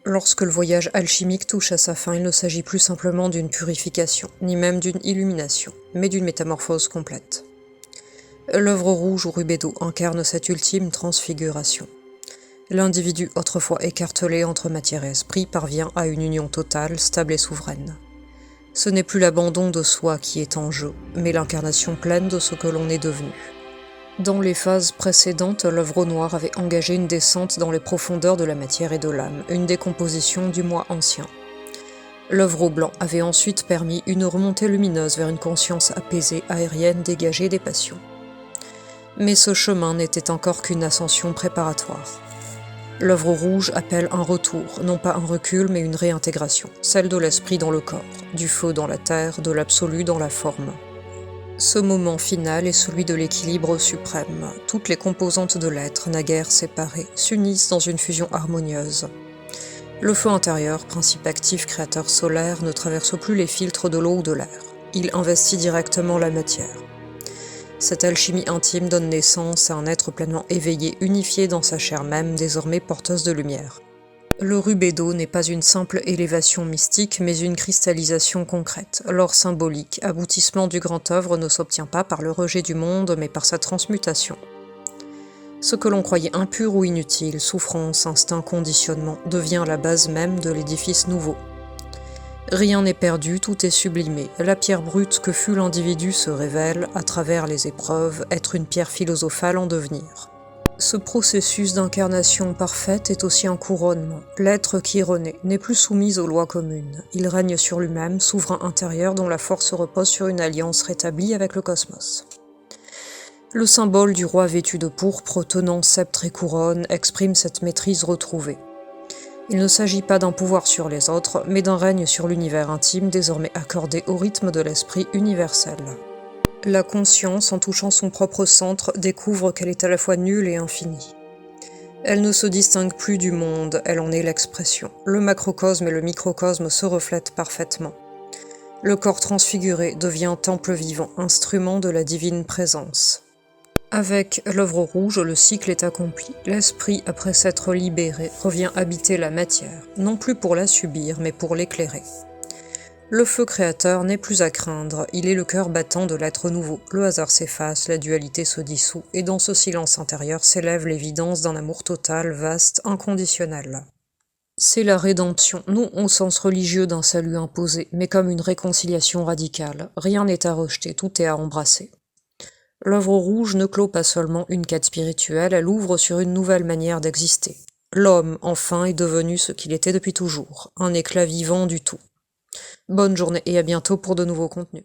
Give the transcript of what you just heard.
Lorsque le voyage alchimique touche à sa fin, il ne s'agit plus simplement d'une purification, ni même d'une illumination, mais d'une métamorphose complète. L'œuvre rouge ou rubédo incarne cette ultime transfiguration. L'individu autrefois écartelé entre matière et esprit parvient à une union totale, stable et souveraine. Ce n'est plus l'abandon de soi qui est en jeu, mais l'incarnation pleine de ce que l'on est devenu. Dans les phases précédentes, l'œuvre au noir avait engagé une descente dans les profondeurs de la matière et de l'âme, une décomposition du moi ancien. L'œuvre au blanc avait ensuite permis une remontée lumineuse vers une conscience apaisée, aérienne, dégagée des passions. Mais ce chemin n'était encore qu'une ascension préparatoire. L'œuvre rouge appelle un retour, non pas un recul, mais une réintégration, celle de l'esprit dans le corps, du feu dans la terre, de l'absolu dans la forme. Ce moment final est celui de l'équilibre suprême. Toutes les composantes de l'être, naguère séparées, s'unissent dans une fusion harmonieuse. Le feu intérieur, principe actif créateur solaire, ne traverse plus les filtres de l'eau ou de l'air. Il investit directement la matière. Cette alchimie intime donne naissance à un être pleinement éveillé, unifié dans sa chair même, désormais porteuse de lumière. Le rubédo n'est pas une simple élévation mystique, mais une cristallisation concrète. L'or symbolique, aboutissement du grand œuvre, ne s'obtient pas par le rejet du monde, mais par sa transmutation. Ce que l'on croyait impur ou inutile, souffrance, instinct, conditionnement, devient la base même de l'édifice nouveau. Rien n'est perdu, tout est sublimé. La pierre brute que fut l'individu se révèle, à travers les épreuves, être une pierre philosophale en devenir. Ce processus d'incarnation parfaite est aussi un couronnement. L'être qui renaît n'est plus soumis aux lois communes. Il règne sur lui-même, souverain intérieur dont la force repose sur une alliance rétablie avec le cosmos. Le symbole du roi vêtu de pourpre, tenant sceptre et couronne, exprime cette maîtrise retrouvée. Il ne s'agit pas d'un pouvoir sur les autres, mais d'un règne sur l'univers intime désormais accordé au rythme de l'esprit universel. La conscience, en touchant son propre centre, découvre qu'elle est à la fois nulle et infinie. Elle ne se distingue plus du monde, elle en est l'expression. Le macrocosme et le microcosme se reflètent parfaitement. Le corps transfiguré devient temple vivant, instrument de la divine présence. Avec l'œuvre rouge, le cycle est accompli. L'esprit, après s'être libéré, revient habiter la matière, non plus pour la subir, mais pour l'éclairer. Le feu créateur n'est plus à craindre, il est le cœur battant de l'être nouveau. Le hasard s'efface, la dualité se dissout, et dans ce silence intérieur s'élève l'évidence d'un amour total, vaste, inconditionnel. C'est la rédemption, non au sens religieux d'un salut imposé, mais comme une réconciliation radicale. Rien n'est à rejeter, tout est à embrasser. L'œuvre rouge ne clôt pas seulement une quête spirituelle, elle ouvre sur une nouvelle manière d'exister. L'homme, enfin, est devenu ce qu'il était depuis toujours, un éclat vivant du tout. Bonne journée et à bientôt pour de nouveaux contenus.